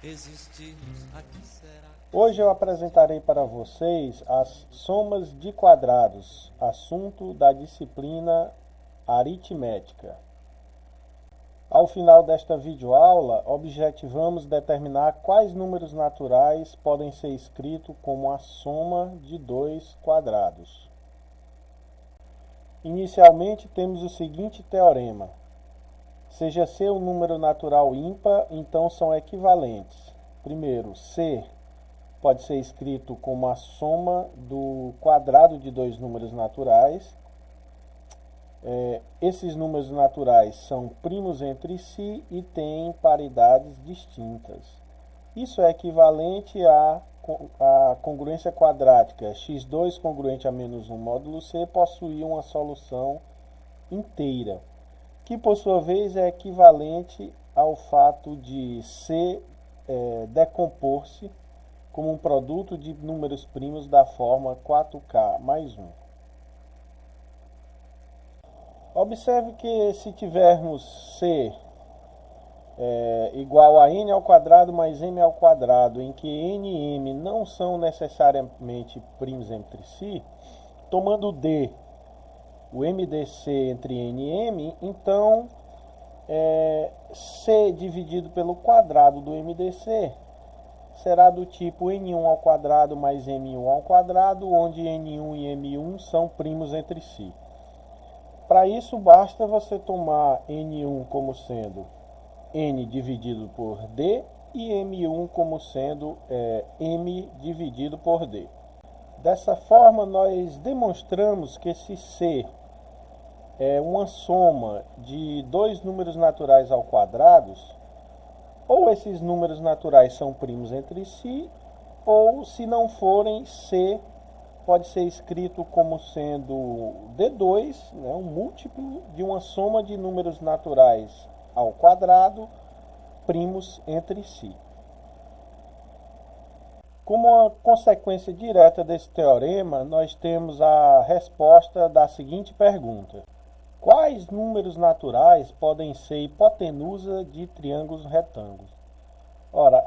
existirmos, a que será? Hoje eu apresentarei para vocês as somas de quadrados, assunto da disciplina aritmética. Ao final desta videoaula, objetivamos determinar quais números naturais podem ser escritos como a soma de dois quadrados. Inicialmente temos o seguinte teorema: seja C um número natural ímpar, então são equivalentes. Primeiro, C pode ser escrito como a soma do quadrado de dois números naturais. Esses números naturais são primos entre si e têm paridades distintas. Isso é equivalente à congruência quadrática x2 congruente a menos 1 módulo C possuir uma solução inteira, que por sua vez é equivalente ao fato de C decompor-se como um produto de números primos da forma 4k mais 1. Observe que se tivermos C igual a n ao quadrado mais m ao quadrado, em que n e m não são necessariamente primos entre si, tomando D, o MDC entre n e m, então C dividido pelo quadrado do MDC será do tipo n1 ao quadrado mais m1 ao quadrado, onde n1 e m1 são primos entre si. Para isso, basta você tomar n1 como sendo n dividido por d e m1 como sendo m dividido por d. Dessa forma, nós demonstramos que se C é uma soma de dois números naturais ao quadrado, ou esses números naturais são primos entre si, ou se não forem, C pode ser escrito como sendo D2, né, um múltiplo de uma soma de números naturais ao quadrado, primos entre si. Como uma consequência direta desse teorema, nós temos a resposta da seguinte pergunta: quais números naturais podem ser hipotenusa de triângulos retângulos? Ora,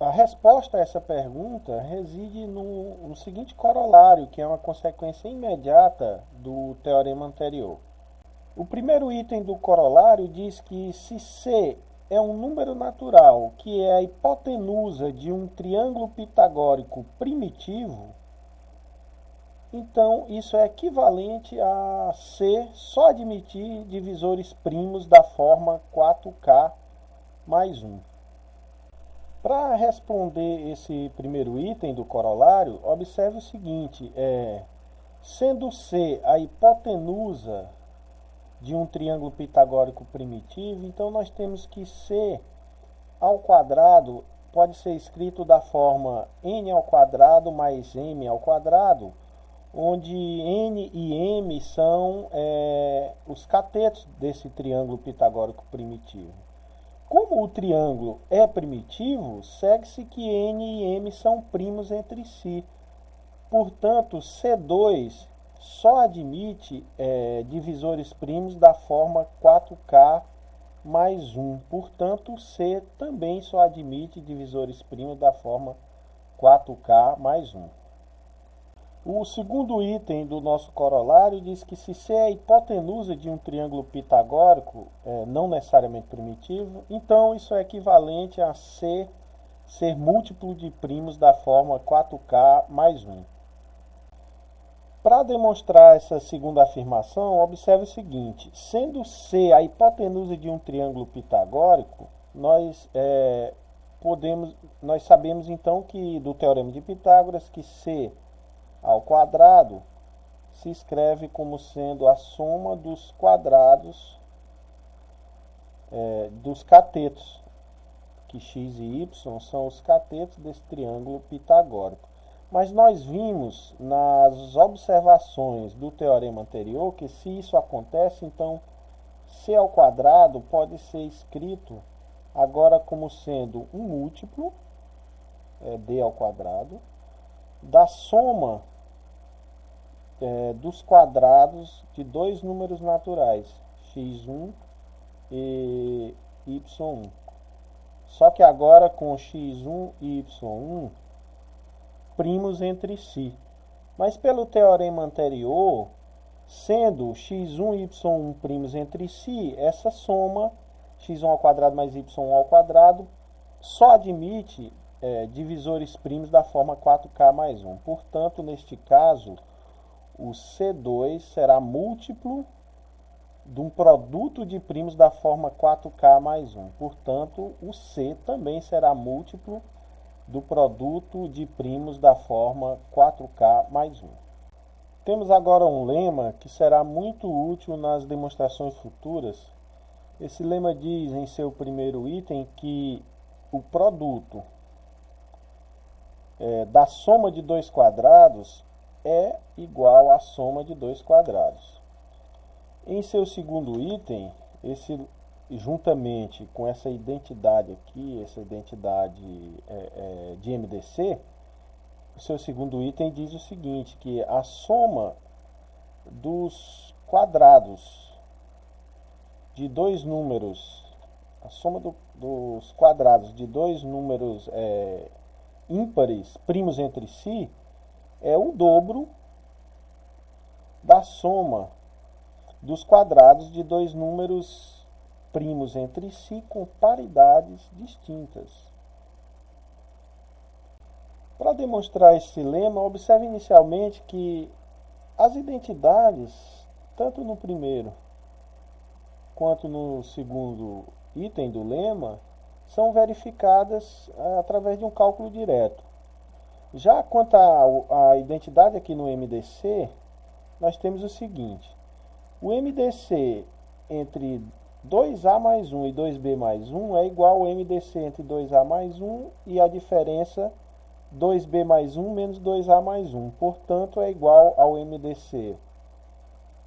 a resposta a essa pergunta reside no seguinte corolário, que é uma consequência imediata do teorema anterior. O primeiro item do corolário diz que se C é um número natural que é a hipotenusa de um triângulo pitagórico primitivo, então isso é equivalente a C só admitir divisores primos da forma 4k mais 1. Para responder esse primeiro item do corolário, observe o seguinte: sendo C a hipotenusa de um triângulo pitagórico primitivo, então nós temos que C ao quadrado pode ser escrito da forma n ao quadrado mais m ao quadrado, onde n e m são os catetos desse triângulo pitagórico primitivo. Como o triângulo é primitivo, segue-se que n e m são primos entre si. Portanto, C2 só admite divisores primos da forma 4k mais 1. Portanto, C também só admite divisores primos da forma 4k mais 1. O segundo item do nosso corolário diz que se C é a hipotenusa de um triângulo pitagórico, não necessariamente primitivo, então isso é equivalente a C ser múltiplo de primos da forma 4k mais 1. Para demonstrar essa segunda afirmação, observe o seguinte: sendo C a hipotenusa de um triângulo pitagórico, nós sabemos então que do teorema de Pitágoras que C ao quadrado se escreve como sendo a soma dos quadrados dos catetos, que x e y são os catetos desse triângulo pitagórico. Mas nós vimos nas observações do teorema anterior que se isso acontece, então C ao quadrado pode ser escrito agora como sendo um múltiplo, D ao quadrado, da soma dos quadrados de dois números naturais, x1 e y1. só que agora com x1 e y1 primos entre si. Mas pelo teorema anterior, sendo x1 e y1 primos entre si, essa soma x1 ao quadrado mais y1 ao quadrado só admite divisores primos da forma 4k mais 1. Portanto, neste caso, o C2 será múltiplo de um produto de primos da forma 4k mais 1. Portanto, o C também será múltiplo do produto de primos da forma 4k mais 1. Temos agora um lema que será muito útil nas demonstrações futuras. Esse lema diz em seu primeiro item que o produto da soma de dois quadrados é igual à soma de dois quadrados. Em seu segundo item, juntamente com essa identidade aqui, essa identidade de MDC, o seu segundo item diz o seguinte, que a soma dos quadrados de dois números, a soma dos quadrados de dois números ímpares, primos entre si, é o dobro da soma dos quadrados de dois números primos entre si com paridades distintas. Para demonstrar esse lema, observe inicialmente que as identidades, tanto no primeiro quanto no segundo item do lema, são verificadas através de um cálculo direto. Já quanto à identidade aqui no MDC, nós temos o seguinte: o MDC entre 2A mais 1 e 2B mais 1 é igual ao MDC entre 2A mais 1 e a diferença 2B mais 1 menos 2A mais 1. Portanto, é igual ao MDC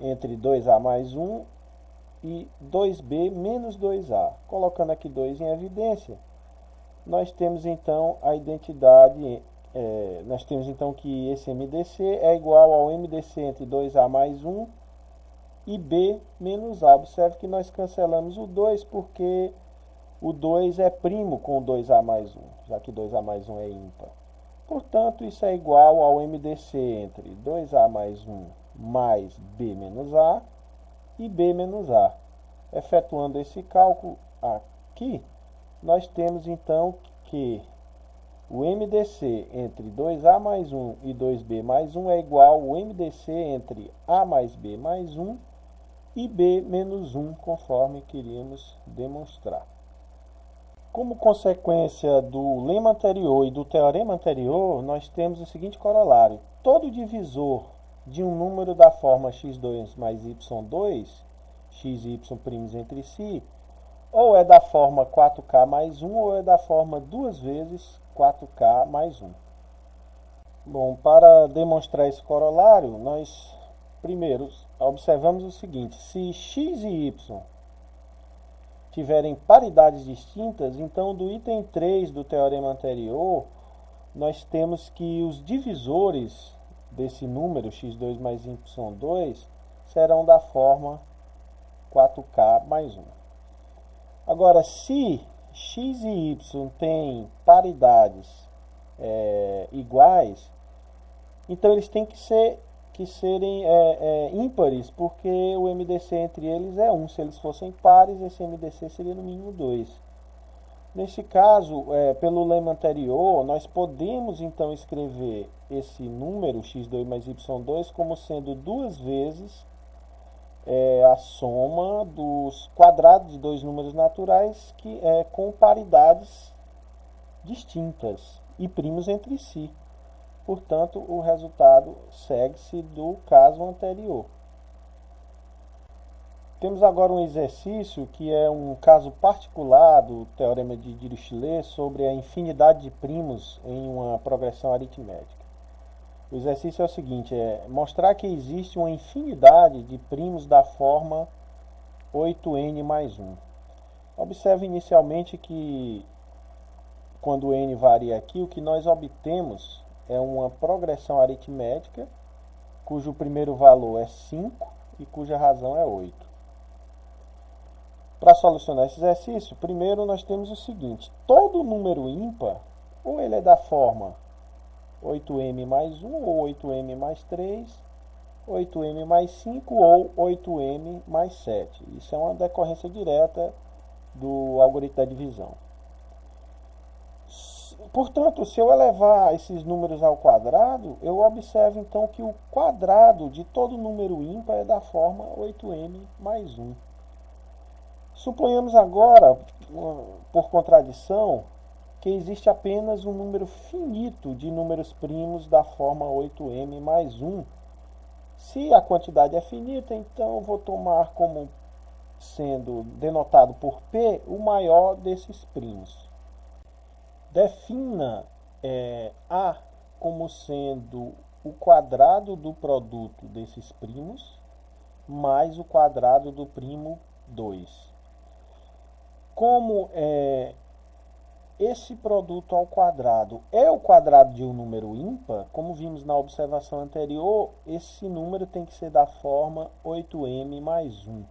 entre 2A mais 1 e 2B menos 2A. Colocando aqui 2 em evidência, nós temos então a identidade, nós temos então que esse MDC é igual ao MDC entre 2A mais 1 e B menos A. Observe que nós cancelamos o 2 porque o 2 é primo com 2A mais 1, já que 2A mais 1 é ímpar. Portanto, isso é igual ao MDC entre 2A mais 1 mais B menos A e B menos A. Efetuando esse cálculo aqui, nós temos então que o MDC entre 2A mais 1 e 2B mais 1 é igual ao MDC entre A mais B mais 1 e B menos 1, conforme queríamos demonstrar. Como consequência do lema anterior e do teorema anterior, nós temos o seguinte corolário: todo divisor de um número da forma x2 mais y2, x e y primos entre si, ou é da forma 4k mais 1, ou é da forma 2 vezes 4k mais 1. Bom, para demonstrar esse corolário, nós primeiro observamos o seguinte: se x e y tiverem paridades distintas, então do item 3 do teorema anterior, nós temos que os divisores desse número, x2 mais y2, serão da forma 4k mais 1. Agora, se x e y têm paridades iguais, então eles têm que serem ímpares, porque o MDC entre eles é 1. Se eles fossem pares, esse MDC seria no mínimo 2. Nesse caso, pelo lema anterior, nós podemos então escrever esse número x2 mais y2 como sendo 2 vezes a soma dos quadrados de dois números naturais com paridades distintas e primos entre si. Portanto, o resultado segue-se do caso anterior. Temos agora um exercício que é um caso particular do teorema de Dirichlet sobre a infinidade de primos em uma progressão aritmética. O exercício é o seguinte: mostrar que existe uma infinidade de primos da forma 8n mais 1. Observe inicialmente que, quando n varia aqui, o que nós obtemos é uma progressão aritmética cujo primeiro valor é 5 e cuja razão é 8. Para solucionar esse exercício, primeiro nós temos o seguinte: todo número ímpar, ou ele é da forma 8m mais 1, ou 8m mais 3, 8m mais 5 ou 8m mais 7. Isso é uma decorrência direta do algoritmo da divisão. Portanto, se eu elevar esses números ao quadrado, eu observo então que o quadrado de todo número ímpar é da forma 8m mais 1. Suponhamos agora, por contradição, que existe apenas um número finito de números primos da forma 8m mais 1. Se a quantidade é finita, então eu vou tomar como sendo denotado por P o maior desses primos. Defina A como sendo o quadrado do produto desses primos mais o quadrado do primo 2. Como esse produto ao quadrado é o quadrado de um número ímpar, como vimos na observação anterior, esse número tem que ser da forma 8m mais 1.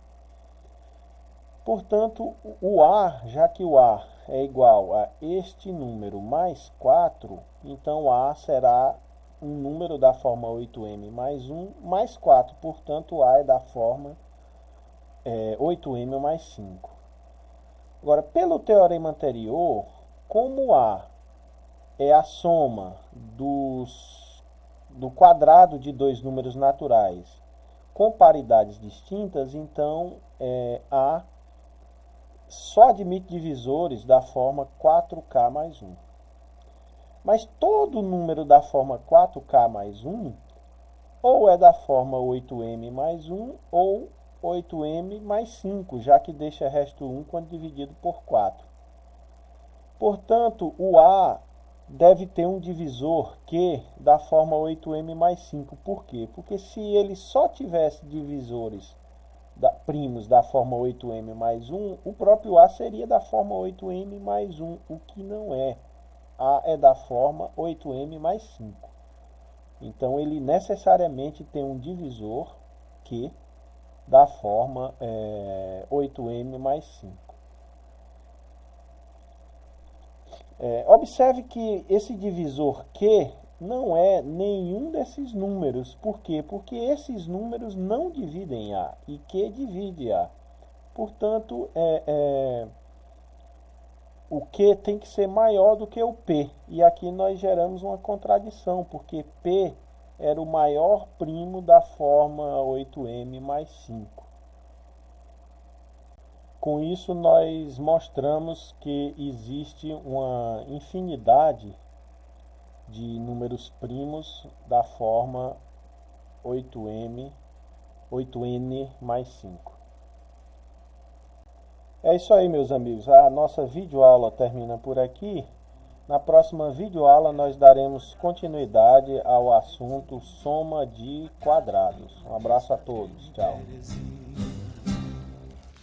Portanto, o A, já que o A é igual a este número mais 4, então A será um número da forma 8m mais 1 mais 4. Portanto, A é da forma 8m mais 5. Agora, pelo teorema anterior, como A é a soma do quadrado de dois números naturais com paridades distintas, então A só admite divisores da forma 4k mais 1. Mas todo número da forma 4k mais 1 ou é da forma 8m mais 1 ou 8m mais 5, já que deixa resto 1 quando dividido por 4. Portanto, o A deve ter um divisor Q da forma 8m mais 5. Por quê? Porque se ele só tivesse divisores primos da forma 8m mais 1, o próprio A seria da forma 8m mais 1, o que não é. A é da forma 8m mais 5. Então, ele necessariamente tem um divisor Q da forma 8m mais 5. Observe que esse divisor Q não é nenhum desses números. Por quê? Porque esses números não dividem A e Q divide A. Portanto, o Q tem que ser maior do que o P. E aqui nós geramos uma contradição, porque P era o maior primo da forma 8m mais 5. Com isso, nós mostramos que existe uma infinidade de números primos da forma 8n mais 5. É isso aí, meus amigos. A nossa videoaula termina por aqui. Na próxima videoaula nós daremos continuidade ao assunto soma de quadrados. Um abraço a todos. Tchau.